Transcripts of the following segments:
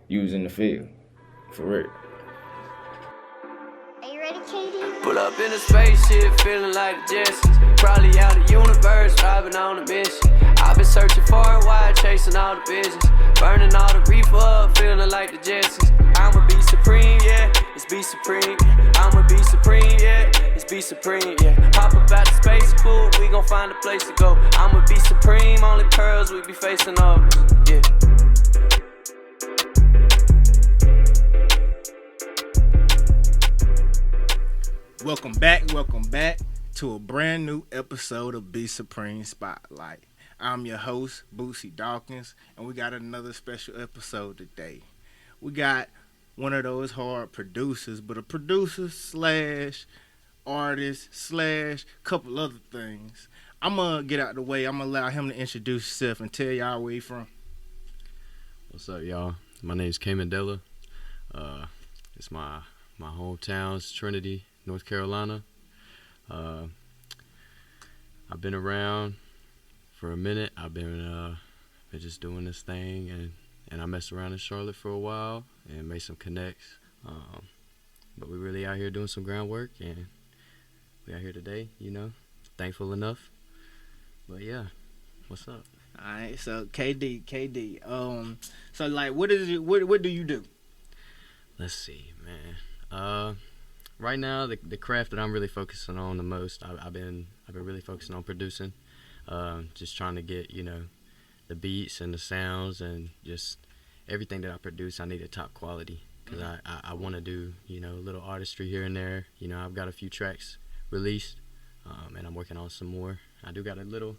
using the field. For real. Are you ready, Katie? Pull up in a spaceship, feeling like the Jetsons. Probably out of universe, driving on a mission. I've been searching far and wide, chasing all the visions. Burning all the reefer up, feeling like the Jetsons. I'ma be supreme, yeah, it's be supreme. I'ma be supreme, yeah, it's be supreme, yeah. Hop up out the space pool, we gon' find a place to go. I'ma be supreme, only pearls we be facing up, yeah. Welcome back to a brand new episode of Be Supreme Spotlight. I'm your host, Bootsie Dawkins, and we got another special episode today. We got one of those hard producers, but a producer slash artist slash couple other things. I'm going to get out the way. I'm going to allow him to introduce himself and tell y'all where he from. What's up, y'all? My name's Kamen Della. It's my hometown's Trinity, North Carolina. I've been around for a minute. I've been just doing this thing, and I messed around in Charlotte for a while and made some connects. But we really out here doing some groundwork, and we out here today, thankful enough. But yeah, what's up? All right, so KD. So like, what do you do? Let's see, man. Right now, the craft that I'm really focusing on the most, I've been really focusing on producing, just trying to get the beats and the sounds and just everything that I produce. I need a top quality because I want to do a little artistry here and there. I've got a few tracks released, and I'm working on some more. I do got a little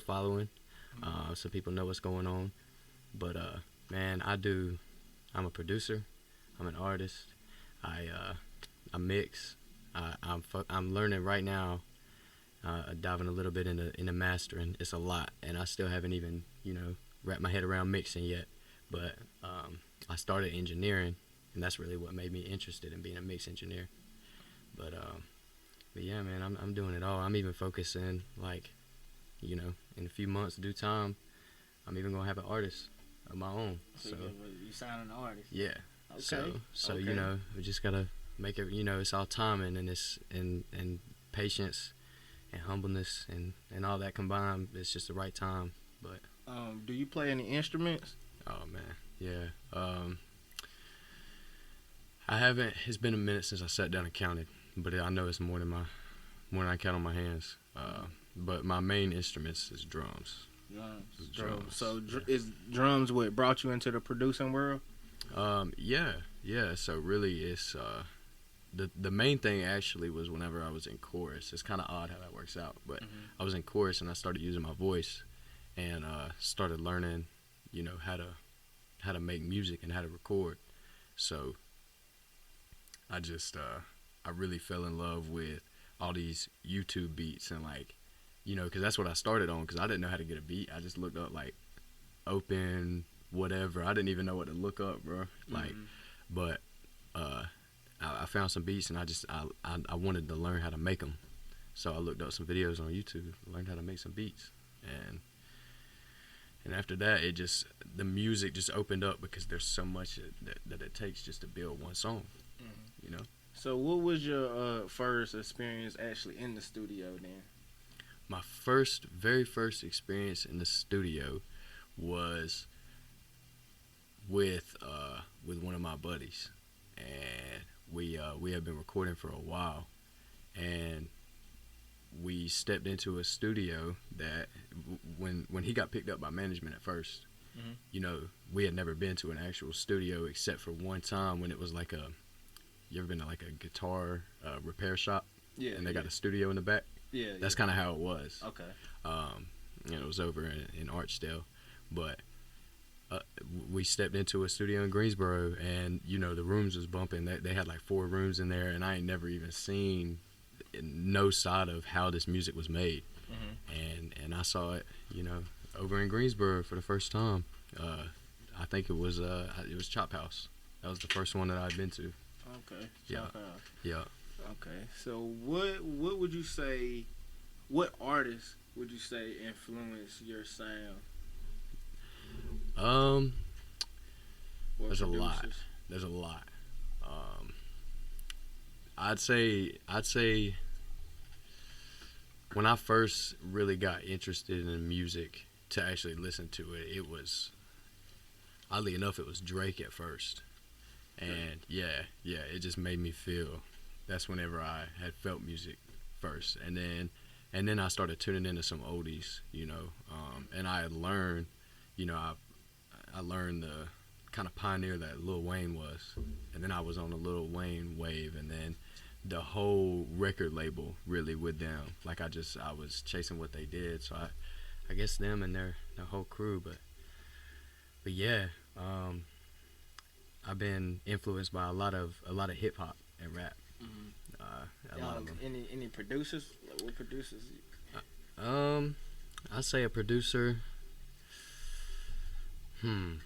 following, so people know what's going on. But man, I'm a producer. I'm an artist. I mix. I'm learning right now, diving a little bit into mastering. It's a lot, and I still haven't even wrapped my head around mixing yet. But I started engineering, and that's really what made me interested in being a mix engineer. But yeah, man, I'm doing it all. I'm even focusing, in a few months, due time, I'm even gonna have an artist of my own. So you sign an artist. Yeah. Okay. So okay. We just gotta make it. It's all timing and and patience and humbleness and all that combined. It's just the right time. But do you play any instruments? Oh man, yeah. I haven't. It's been a minute since I sat down and counted, but I know it's more than I count on my hands. But my main instruments is drums. Drums. So is drums what brought you into the producing world? Yeah. So really, it's the main thing actually was whenever I was in chorus. It's kind of odd how that works out, but I was in chorus and I started using my voice and started learning, how to make music and how to record. So I just I really fell in love with all these YouTube beats and because that's what I started on because I didn't know how to get a beat. I just looked up open whatever. I didn't even know what to look up, bro. But I found some beats and I wanted to learn how to make them. So I looked up some videos on YouTube, learned how to make some beats, and after that, the music just opened up because there's so much that it takes just to build one song, So what was your first experience actually in the studio then? My very first experience in the studio was with one of my buddies, and we had been recording for a while, and we stepped into a studio that when he got picked up by management at first, we had never been to an actual studio except for one time when it was you ever been to a guitar repair shop? Yeah. And they got a studio in the back? Yeah. That's kind of how it was. Okay. It was over in Archdale, but we stepped into a studio in Greensboro, and the rooms was bumping. They had 4 rooms in there, and I ain't never even seen no side of how this music was made. And I saw it, over in Greensboro for the first time. I think it was Chop House. That was the first one that I'd been to. Okay. Yeah. Yeah. Okay. So what would you say? What artist would you say influenced your sound? There's a lot. There's a lot. I'd say when I first really got interested in music to actually listen to it, it was, oddly enough, it was Drake at first. And yeah, it just made me feel, that's whenever I had felt music first. And then I started tuning into some oldies, you know, and I had learned, you know, I learned the kind of pioneer that Lil Wayne was. And then I was on the Lil Wayne wave, and then the whole record label really with them. Like I was chasing what they did. So I guess them and their whole crew, but yeah, I've been influenced by a lot of hip hop and rap. A lot of them. Any producers? What producers? I'd say a producer. Did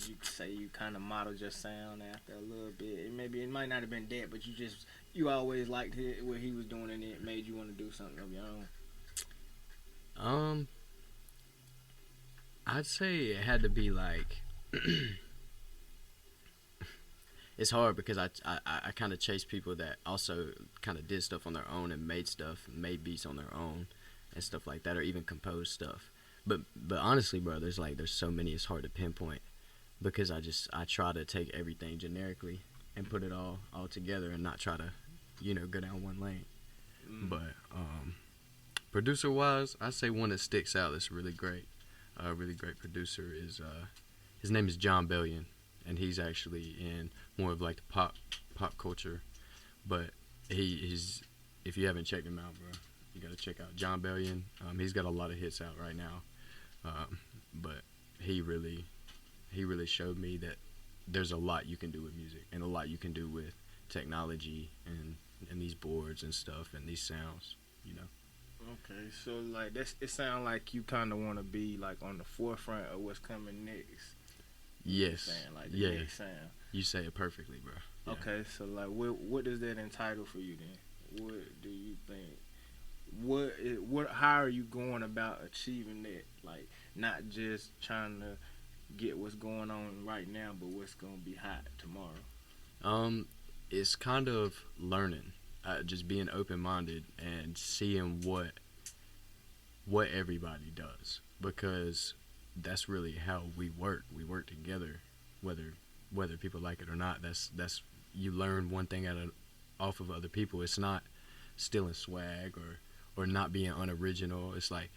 you say you kind of modeled your sound after a little bit? Maybe it might not have been that, but you always liked what he was doing, and it made you want to do something of your own. I'd say it had to be like. It's hard because I kind of chase people that also kind of did stuff on their own and made beats on their own and stuff like that, or even composed stuff. But honestly, bro, there's so many, it's hard to pinpoint, because I try to take everything generically and put it all together and not try to, you know, go down one lane. But producer wise, I say one that sticks out that's really great. A really great producer is his name is John Bellion, and he's actually in more of like the pop culture. But he's, if you haven't checked him out, bro, you gotta check out John Bellion. He's got a lot of hits out right now, but he really showed me that there's a lot you can do with music and a lot you can do with technology and these boards and stuff and these sounds, you know. Okay, so like it sounds like you kind of want to be like on the forefront of what's coming next. Yes. Like the next sound. You say it perfectly, bro. Yeah. Okay, so like what does that entitle for you then? What do you think? How are you going about achieving that? Like not just trying to get what's going on right now, but what's gonna be hot tomorrow. It's kind of learning, just being open-minded and seeing what everybody does, because that's really how we work. We work together, whether people like it or not. That's you learn one thing off of other people. It's not stealing swag or not being unoriginal. It's like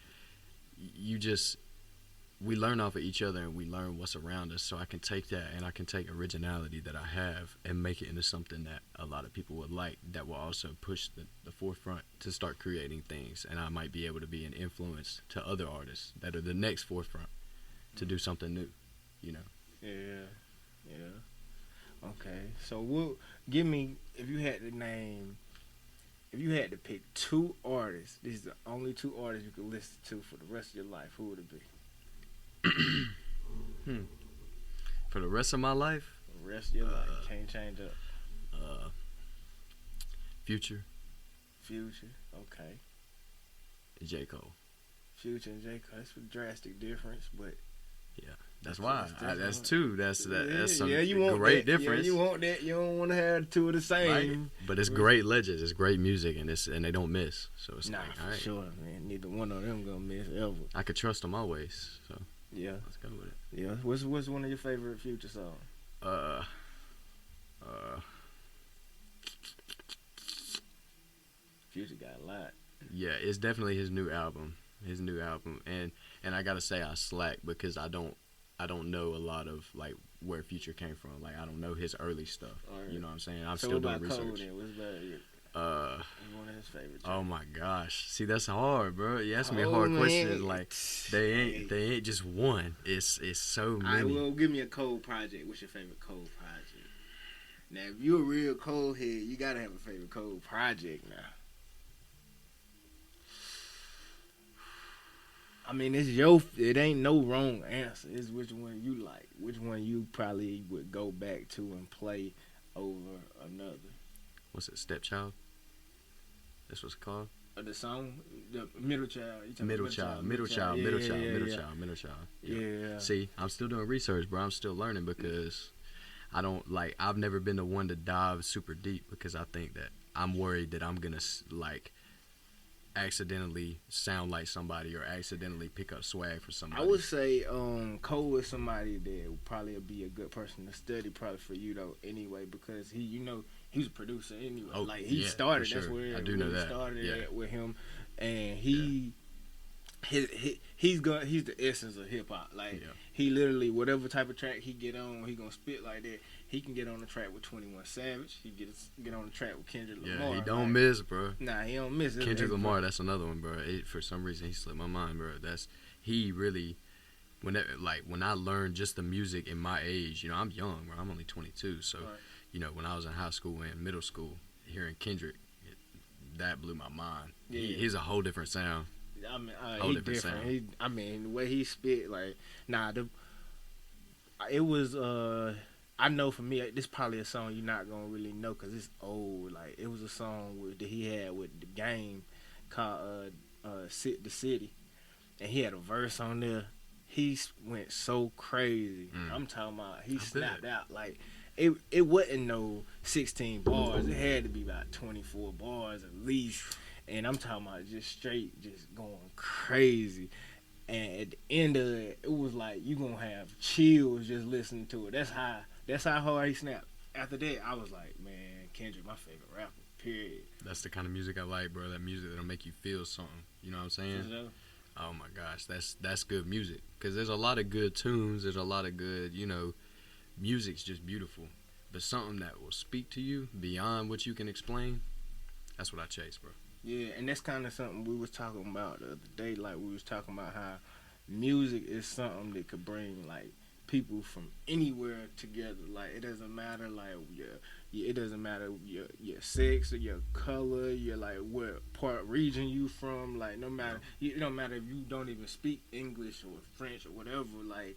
we learn off of each other, and we learn what's around us. So I can take that, and I can take originality that I have and make it into something that a lot of people would like, that will also push the forefront to start creating things. And I might be able to be an influence to other artists that are the next forefront to do something new, you know. Yeah. Okay, so give me, if you had to pick two artists, these are the only two artists you could listen to for the rest of your life, who would it be? For the rest of my life? For the rest of your life. Can't change up. Future. Okay. J. Cole. Future and J. Cole. That's a drastic difference, but yeah, that's why. That's two. That's some you great that. difference. Yeah, you want that. You don't want to have two of the same. Right? But it's great legends. It's great music, and they don't miss. So it's like, for all right. sure, man. Neither one of them gonna miss ever. I could trust them always. So yeah, let's go with it. Yeah. What's one of your favorite Future songs? Future got a lot. Yeah, it's definitely his new album. And I gotta say I slack because I don't know a lot of like where Future came from. Like I don't know his early stuff. Right. You know what I'm saying? I'm still doing research. Cole, then? What's about one of his favorites? Oh my gosh. See, that's hard, bro. You ask me a hard question. Like they ain't just one. It's so many. Alright, well, give me a Cole project. What's your favorite Cole project? Now, if you're a real Cole head, you gotta have a favorite Cole project now. I mean, it ain't no wrong answer. It's which one you like, which one you probably would go back to and play over another. What's it, Stepchild? That's what's it called? The song, the middle child. You talking Middle about child. Yeah. See, I'm still doing research, bro. I'm still learning because I don't like. I've never been the one to dive super deep because I think that I'm worried that I'm gonna like accidentally sound like somebody or accidentally pick up swag for somebody. I would say Cole is somebody that would probably be a good person to study probably for you though anyway because he was a producer anyway. Oh, like he yeah, started for that's sure. where I it do know really that. started Yeah. at with him, and he's the essence of hip hop. Like he literally whatever type of track he get on, he gonna spit like that. He can get on the track with 21 Savage. He get on the track with Kendrick Lamar. Yeah, he don't miss, bro. Nah, he don't miss it. Kendrick Lamar, that's another one, bro. For some reason, he slipped my mind, bro. He really, when I learned just the music in my age, I'm young, bro. I'm only 22, so when I was in high school and middle school, hearing Kendrick, that blew my mind. Yeah. He's a whole different sound. I mean, he different. The way he spit, like, it was. I know for me, this probably a song you're not gonna really know because it's old. Like, it was a song that he had with the Game called "The City," and he had a verse on there. He went so crazy. I'm talking about he snapped out like. It wasn't no 16 bars. It had to be about 24 bars at least. And I'm talking about just straight, just going crazy. And at the end of it, it was like you gonna have chills just listening to it. That's how hard he snapped. After that, I was like, man, Kendrick, my favorite rapper. Period. That's the kind of music I like, bro. That music that'll make you feel something. You know what I'm saying? So, oh my gosh, that's good music. Cause there's a lot of good tunes. There's a lot of good, music's just beautiful. But something that will speak to you beyond what you can explain, that's what I chase, bro. Yeah, and that's kind of something we was talking about the other day. Like, we was talking about how music is something that could bring, like, people from anywhere together. Like, it doesn't matter, like, it doesn't matter your sex or your color, your, like, what part region you from. Like, no matter, it don't matter if you don't even speak English or French or whatever. Like,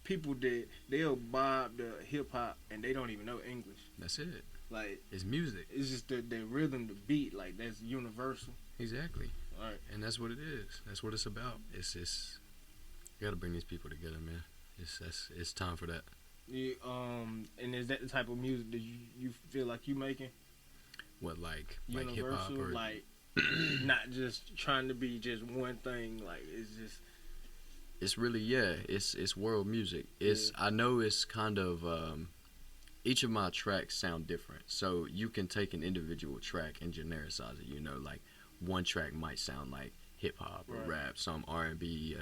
people that they'll bob the hip hop and they don't even know English. That's it. Like, it's music. It's just the rhythm, the beat. Like, that's universal. Exactly. All right. And that's what it is. That's what it's about. It's just you gotta bring these people together, man. It's time for that. Yeah. And is that the type of music that you feel like you making? What, like universal, hip hop or like not just trying to be just one thing. Like, it's just. It's really It's world music. I know it's kind of. Each of my tracks sound different, so you can take an individual track and genericize it. Like one track might sound like hip hop or rap, some R&B.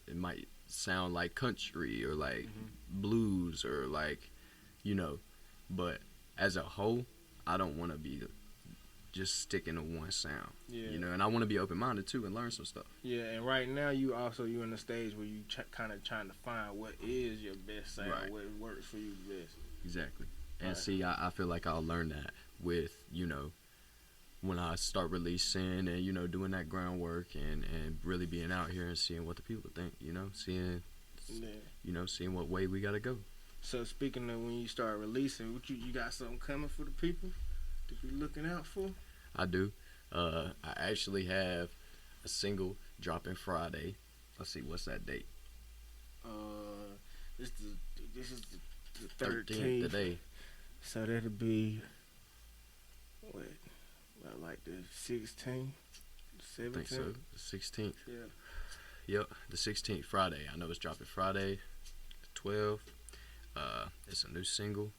It might sound like country or like blues or like, But as a whole, I don't want to be just sticking to one sound. Yeah. And I want to be open minded too and learn some stuff. Yeah, and right now you in the stage where you kind of trying to find what is your best sound, what works for you best. Exactly. And see, I feel like I'll learn that with, when I start releasing and, doing that groundwork and really being out here and seeing what the people think, seeing what way we got to go. So speaking of when you start releasing, you got something coming for the people to be looking out for? I do. I actually have a single dropping Friday. Let's see, what's that date? This is the 13th today. So that'll be what? About like the 16th, 17th. I think so. The 16th. Yeah. Yep, the 16th, Friday. I know it's dropping Friday, the 12th. It's a new single.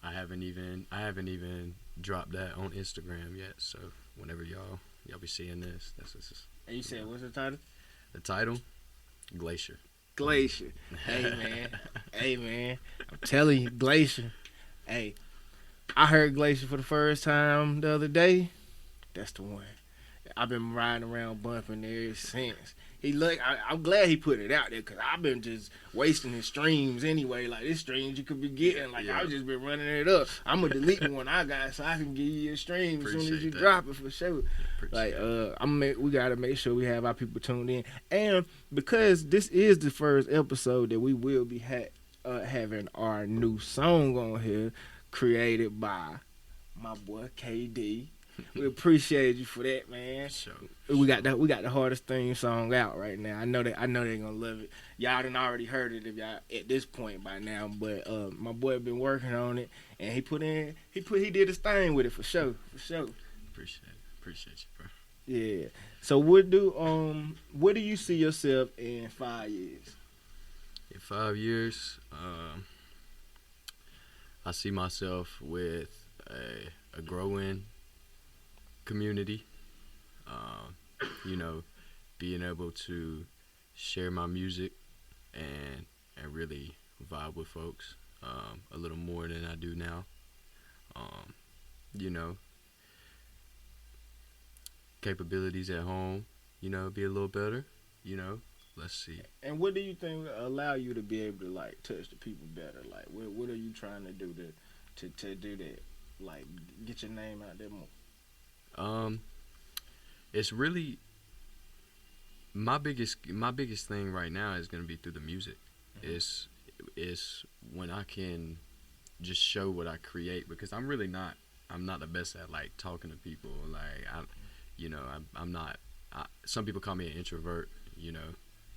I haven't even dropped that on Instagram yet. So whenever y'all be seeing this, that's just. And you said what's the title? The title, Glacier. Glacier. Hey man, I'm telling you, Glacier. Hey, I heard Glacier for the first time the other day. That's the one. I've been riding around bumping ever since. I'm glad he put it out there because I've been just wasting his streams anyway. Like, this streams you could be getting. Like, I've just been running it up. I'm going to delete the one I got so I can give you a stream as soon as you drop it for sure. Like, we got to make sure we have our people tuned in. And because this is the first episode that we will be having our new song on here created by my boy KD. We appreciate you for that, man. Sure. We got the hardest theme song out right now. I know they're gonna love it. Y'all done already heard it if y'all at this point by now. But my boy been working on it, and he did his thing with it for sure. Appreciate you, bro. Yeah. So what do you see yourself in 5 years? In 5 years, I see myself with a growing community. You know, being able to share my music and really vibe with folks a little more than I do now. You know, capabilities at home, you know, be a little better. You know, let's see. And what do you think will allow you to be able to like touch the people better? Like, what are you trying to do to do that? Like, get your name out there more. It's really my biggest thing right now is gonna be through the music. Mm-hmm. It's when I can just show what I create, because I'm not the best at like talking to people. Like I'm not. Some people call me an introvert, you know,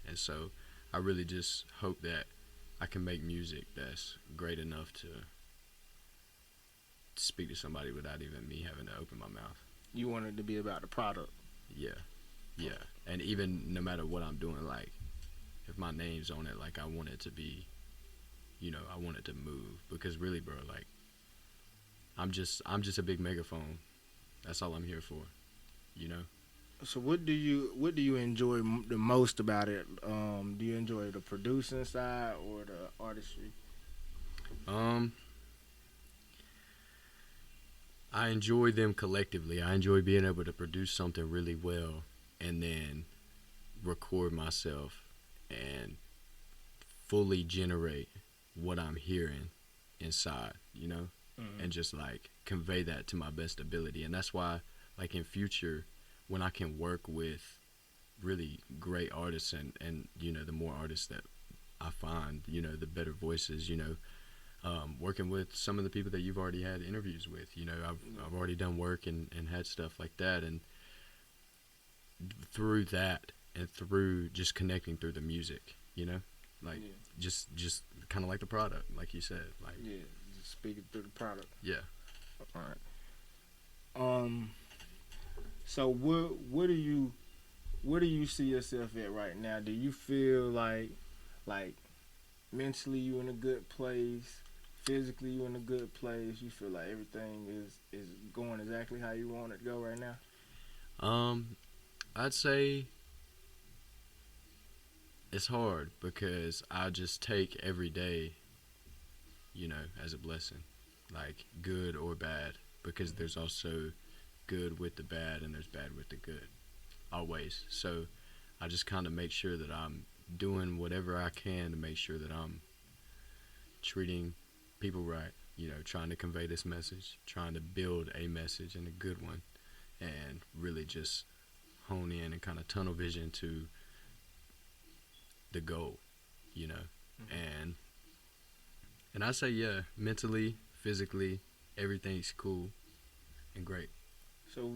and so I really just hope that I can make music that's great enough to speak to somebody without even me having to open my mouth. You want it to be about the product. Yeah. And even no matter what I'm doing, like if my name's on it, like I want it to be, you know, I want it to move, because really, bro, like I'm just a big megaphone. That's all I'm here for, you know. So what do you enjoy the most about it? Do you enjoy the producing side or the artistry? I enjoy them collectively. I enjoy being able to produce something really well and then record myself and fully generate what I'm hearing inside, you know, and just like convey that to my best ability. And that's why, like in future, when I can work with really great artists and you know, the more artists that I find, you know, the better voices, you know, working with some of the people that you've already had interviews with, you know, I've already done work and had stuff like that, and through that and through just connecting through the music, you know, like just kind of like the product, like you said, like just speaking through the product. Yeah. All right. So where do you see yourself at right now? Do you feel like mentally you in a good place? Physically you in a good place? You feel like everything is going exactly how you want it to go right now? I'd say it's hard because I just take every day, you know, as a blessing, like good or bad, because there's also good with the bad and there's bad with the good, always. So I just kind of make sure that I'm doing whatever I can to make sure that I'm treating people right, you know, trying to convey this message, trying to build a message and a good one, and really just hone in and kind of tunnel vision to the goal, you know. And I say, yeah, mentally, physically, everything's cool and great. So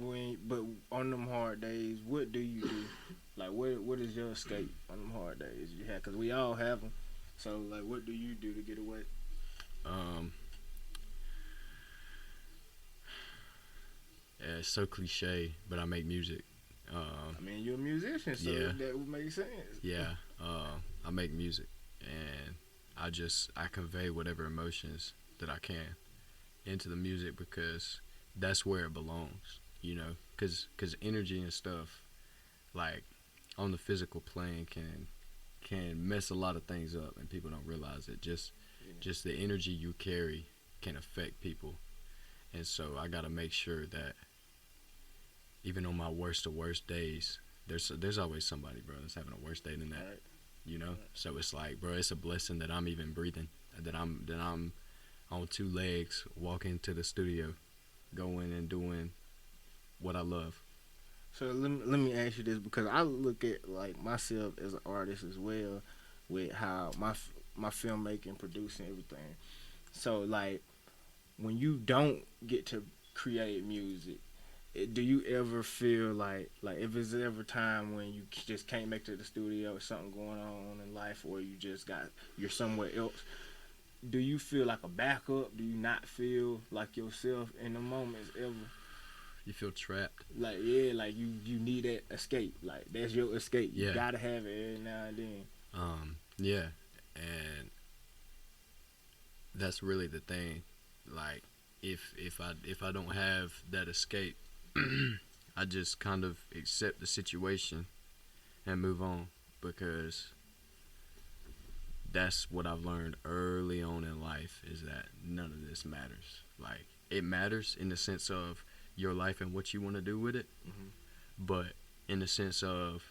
but on them hard days, what do you do? Like, what is your escape on them hard days you have? Because we all have them. So, like, what do you do to get away? Yeah, it's so cliche, but I make music. I mean, you're a musician, so that would make sense. Yeah, I make music, and I convey whatever emotions that I can into the music, because that's where it belongs, you know, because energy and stuff, like, on the physical plane can mess a lot of things up, and people don't realize it. Just the energy you carry can affect people, and so I gotta make sure that even on my worst of worst days, there's always somebody, bro, that's having a worse day than that, right. You know. So it's like, bro, it's a blessing that I'm even breathing, that I'm on two legs, walking to the studio, going and doing what I love. So let me ask you this, because I look at like myself as an artist as well, with how my filmmaking, producing, everything. So like when you don't get to create music, do you ever feel like if it's ever time when you just can't make it to the studio or something going on in life, or you're somewhere else, do you feel like a backup? Do you not feel like yourself in the moments ever? You feel trapped. Like, yeah, like you need that escape. Like, that's your escape. You Yeah. gotta have it every now and then. Yeah, and that's really the thing. Like, if I don't have that escape, I just kind of accept the situation and move on, because that's what I've learned early on in life, is that none of this matters. Like, it matters in the sense of your life and what you want to do with it, but in the sense of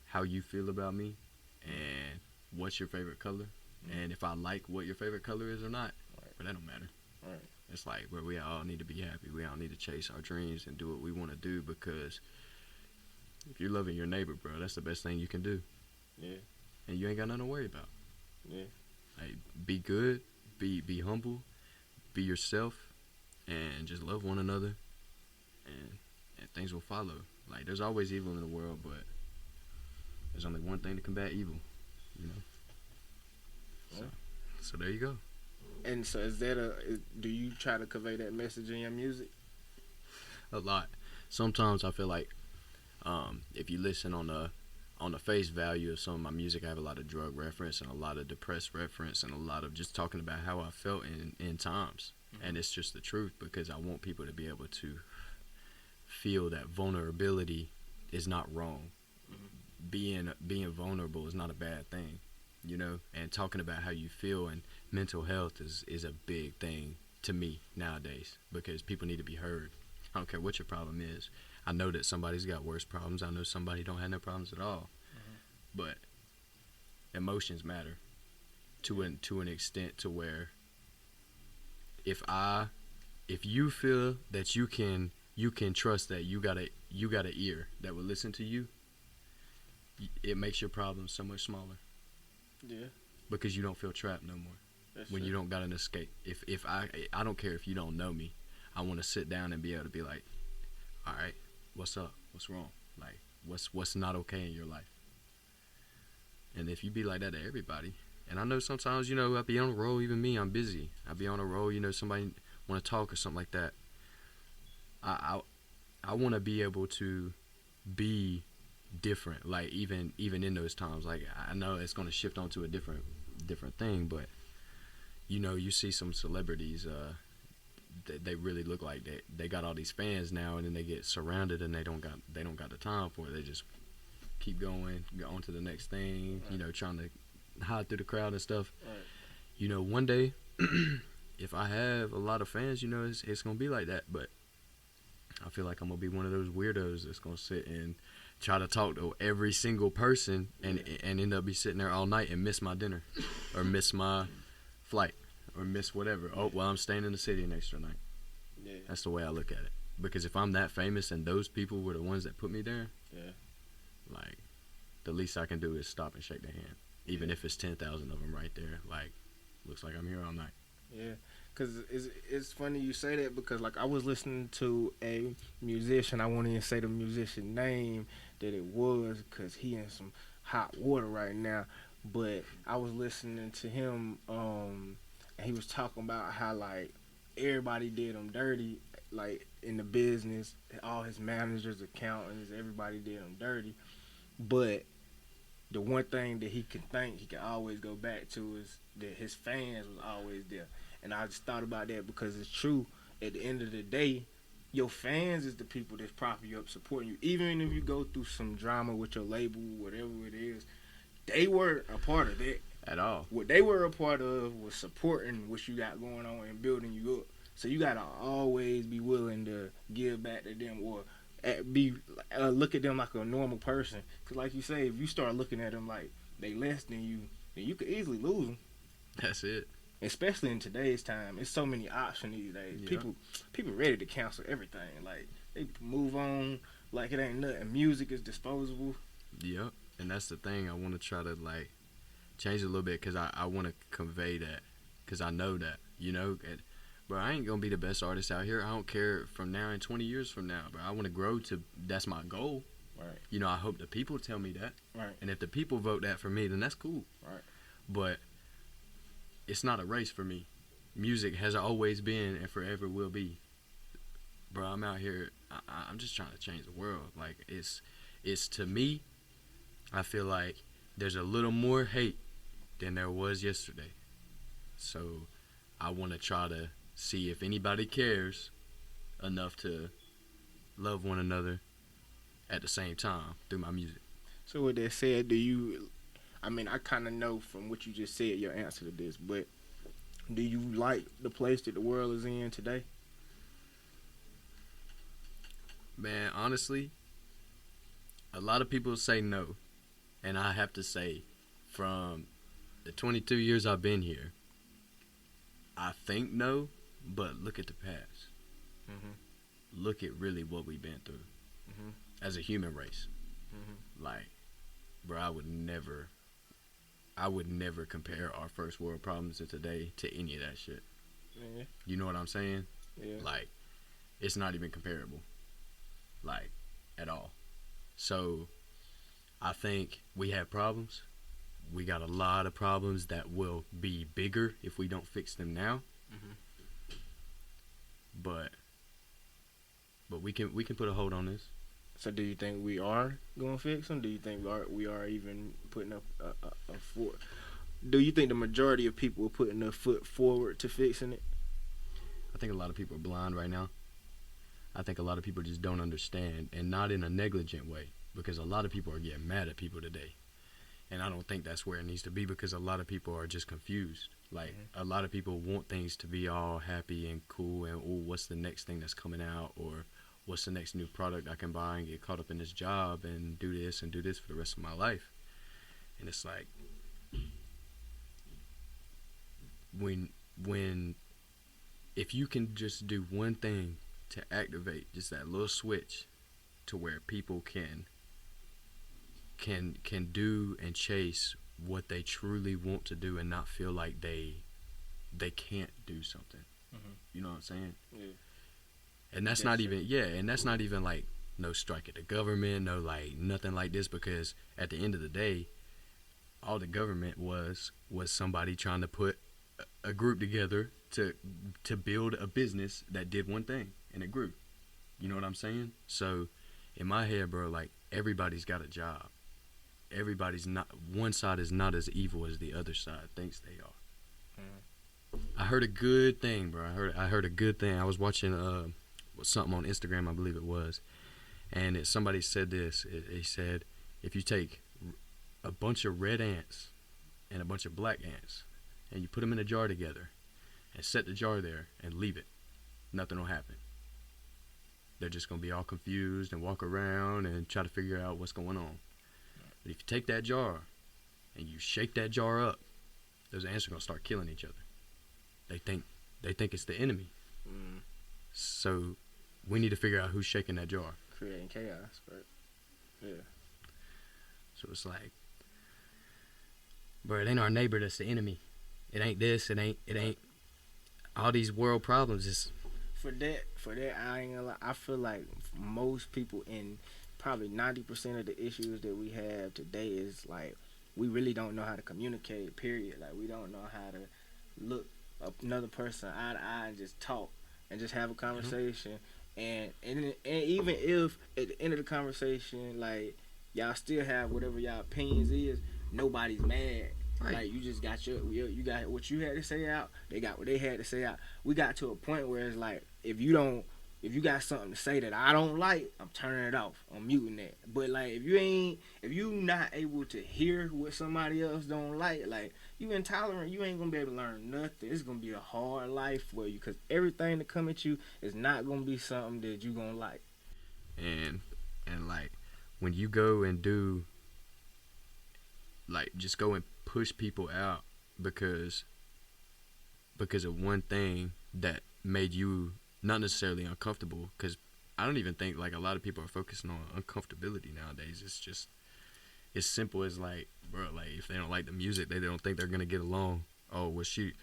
how you feel about me and what's your favorite color, and if I like what your favorite color is or not, but that don't matter. Right. It's like where we all need to be happy. We all need to chase our dreams and do what we want to do, because if you're loving your neighbor, bro, that's the best thing you can do. Yeah. And you ain't got nothing to worry about. Yeah. Like, be good, be humble, be yourself, and just love one another, and things will follow. Like, there's always evil in the world, but there's only one thing to combat evil, you know? So there you go. And so do you try to convey that message in your music? A lot. Sometimes I feel like if you listen on the face value of some of my music, I have a lot of drug reference and a lot of depressed reference and a lot of just talking about how I felt in times. And it's just the truth, because I want people to be able to feel that vulnerability is not wrong. Being vulnerable is not a bad thing, you know? And talking about how you feel and mental health is a big thing to me nowadays, because people need to be heard. I don't care what your problem is. I know that somebody's got worse problems. I know somebody don't have no problems at all. But emotions matter to an extent to where if you feel that you can trust that you got an ear that will listen to you, it makes your problems so much smaller. Yeah. Because you don't feel trapped no more. That's when true. you don't got an escape. If I don't care if you don't know me, I want to sit down and be able to be like, all right, what's up? What's wrong? Like, what's not okay in your life? And if you be like that to everybody, and I know sometimes, you know, I be on a roll, even me, I'm busy. I be on a roll, you know, somebody want to talk or something like that. I want to be able to be different, like even in those times. Like, I know it's going to shift onto a different thing, but you know, you see some celebrities, they really look like they got all these fans now, and then they get surrounded and they don't got the time for it. They just keep going, go on to the next thing, you know, trying to hide through the crowd and stuff. You know, one day if I have a lot of fans, you know, it's gonna be like that. But I feel like I'm gonna be one of those weirdos that's gonna sit and try to talk to every single person and end up be sitting there all night and miss my dinner or miss my flight or miss whatever. Oh, well, I'm staying in the city an extra night. Yeah. That's the way I look at it. Because if I'm that famous and those people were the ones that put me there, like, the least I can do is stop and shake their hand. Even if it's 10,000 of them right there. Like, looks like I'm here all night. Yeah, because it's funny you say that, because, like, I was listening to a musician. I won't even say the musician name that it was, because he in some hot water right now. But I was listening to him, and he was talking about how, like, everybody did him dirty, like, in the business. All his managers, accountants, everybody did him dirty. But the one thing that he can always go back to is that his fans was always there. And I just thought about that, because it's true. At the end of the day, your fans is the people that's propping you up, supporting you. Even if you go through some drama with your label, whatever it is, they were a part of that. At all. What they were a part of was supporting what you got going on and building you up. So you got to always be willing to give back to them, or look at them like a normal person. Because like you say, if you start looking at them like they less than you, then you could easily lose them. That's it. Especially in today's time, it's so many options these days. Yeah. People ready to cancel everything. Like, they move on like it ain't nothing. Music is disposable. Yep. And that's the thing. I want to try to, like, change it a little bit, because I want to convey that, because I know that, you know, bro, I ain't gonna be the best artist out here. I don't care from now and 20 years from now, bro. I want to grow to. That's my goal. Right. You know, I hope the people tell me that. Right. And if the people vote that for me, then that's cool. Right. But it's not a race for me. Music has always been and forever will be. Bro, I'm out here. I'm just trying to change the world. Like it's to me. I feel like there's a little more hate than there was yesterday. So I want to try to see if anybody cares enough to love one another at the same time through my music. So with that said, I kind of know from what you just said your answer to this, but do you like the place that the world is in today? Man, honestly, a lot of people say no. And I have to say, from the 22 years I've been here, I think no, but look at the past. Mm-hmm. Look at really what we've been through as a human race. Mm-hmm. Like, bro, I would never compare our first world problems of today to any of that shit. Yeah. You know what I'm saying? Yeah. Like, it's not even comparable. Like, at all. So, I think we have problems. We got a lot of problems that will be bigger if we don't fix them now. Mm-hmm. But we can put a hold on this. So do you think we are going to fix them? Do you think we are even putting up a foot? Do you think the majority of people are putting their foot forward to fixing it? I think a lot of people are blind right now. I think a lot of people just don't understand, and not in a negligent way, because a lot of people are getting mad at people today. And I don't think that's where it needs to be, because a lot of people are just confused. Like, a lot of people want things to be all happy and cool and, oh, what's the next thing that's coming out, or what's the next new product I can buy and get caught up in this job and do this for the rest of my life. And it's like, if you can just do one thing to activate just that little switch to where people can do and chase what they truly want to do and not feel like they can't do something. Mm-hmm. You know what I'm saying? Yeah. And that's not even like no strike at the government, no like nothing like this, because at the end of the day, all the government was somebody trying to put a group together to build a business that did one thing, and it grew. You know what I'm saying? So in my head, bro, like, everybody's got a job. Everybody's not, one side is not as evil as the other side thinks they are. I heard a good thing, bro. I heard a good thing. I was watching something on Instagram, I believe it was, and somebody said this. He said, if you take a bunch of red ants and a bunch of black ants and you put them in a jar together and set the jar there and leave it, nothing will happen. They're just going to be all confused and walk around and try to figure out what's going on. But if you take that jar and you shake that jar up, those ants are going to start killing each other. They think it's the enemy. Mm. So we need to figure out who's shaking that jar. Creating chaos, right? Yeah. So it's like, bro, it ain't our neighbor that's the enemy. It ain't this. It ain't all these world problems. Is for that. I ain't gonna lie. I feel like most people, in probably 90% of the issues that we have today, is like we really don't know how to communicate. Period. Like, we don't know how to look another person eye to eye and just talk and just have a conversation. Mm-hmm. And even if at the end of the conversation, like, y'all still have whatever y'all opinions is, nobody's mad. Right. Like, you just got you got what you had to say out. They got what they had to say out. We got to a point where it's like, if you got something to say that I don't like, I'm turning it off. I'm muting that. But like, if you not able to hear what somebody else don't like you intolerant, you ain't gonna be able to learn nothing. It's gonna be a hard life for you, because everything that come at you is not gonna be something that you gonna like. And like, when you go and do, like, just go and push people out because of one thing that made you not necessarily uncomfortable, because I don't even think, like, a lot of people are focusing on uncomfortability nowadays. It's just as simple as, like, bro, like, if they don't like the music, they don't think they're gonna get along. Oh, well, shoot,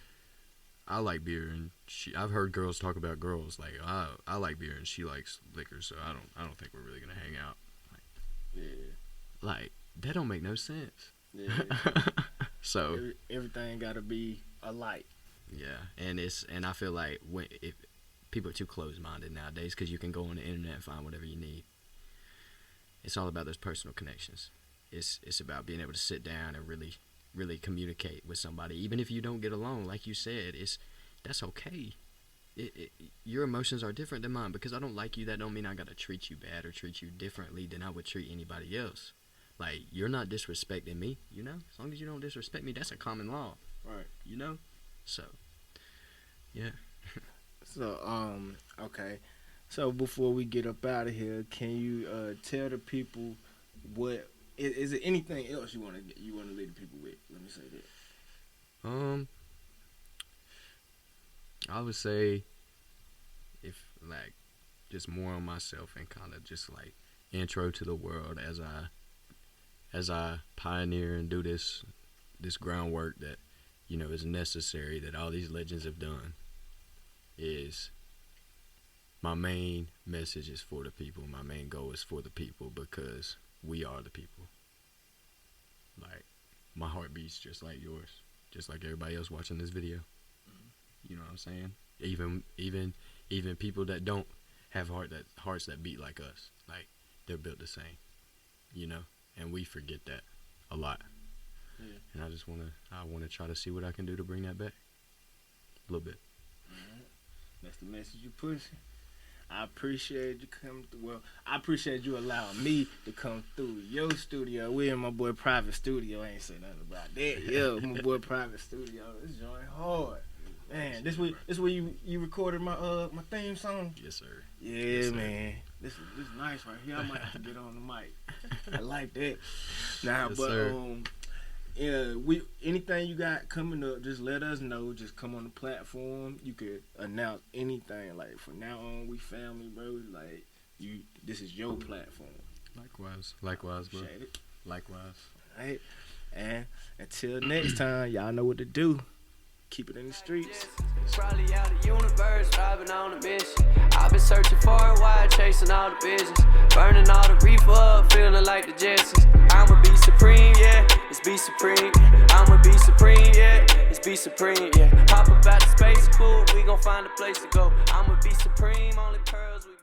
I like beer, and I've heard girls talk about girls like I like beer and she likes liquor, so I don't think we're really gonna hang out. Like that don't make no sense. Yeah. So everything gotta be alike. Yeah, and I feel like if people are too closed-minded nowadays, because you can go on the internet and find whatever you need. It's all about those personal connections. It's about being able to sit down and really communicate with somebody, even if you don't get along. Like you said, that's okay. Your emotions are different than mine. Because I don't like you, that don't mean I gotta treat you bad or treat you differently than I would treat anybody else. Like, you're not disrespecting me, you know? As long as you don't disrespect me, that's a common law. Right. You know? So, yeah. So, okay. So before we get up out of here, can you tell the people what is it? Anything else you want to leave the people with? Let me say that. I would say, if like, just more on myself and kind of just like intro to the world as I pioneer and do this groundwork that, you know, is necessary, that all these legends have done. Is my main message is for the people. My main goal is for the people, because we are the people. Like, my heart beats just like yours, just like everybody else watching this video. You know what I'm saying? Even people that don't have hearts that beat like us, like, they're built the same, you know. And we forget that a lot. Yeah. And I wanna try to see what I can do to bring that back a little bit. That's the message you're pushing. I appreciate you coming through. Well, I appreciate you allowing me to come through your studio. We in my boy private studio. I ain't say nothing about that. Yeah, my boy private studio. This joint hard. Man, this where you recorded my theme song? Yes, sir. Yeah, yes, man. Sir. This is nice right here. I might have to get on the mic. I like that. Nah, yes, but sir. Yeah, anything you got coming up, just let us know. Just come on the platform. You could announce anything. Like, from now on, we family, bro. Like, this is your platform. Likewise, bro. Appreciate it. Likewise. All right. And until next time, y'all know what to do. Keep it in the streets. Probably out of universe, driving on a mission. I've been searching for a while, chasing all the visions. Burning all the reefer up, feeling like the Jetsons. I'ma be supreme, yeah, it's be supreme. I'ma be supreme, yeah, it's be supreme, yeah. Pop up out the space, cool, we gon' find a place to go. I'ma be supreme, only pearls we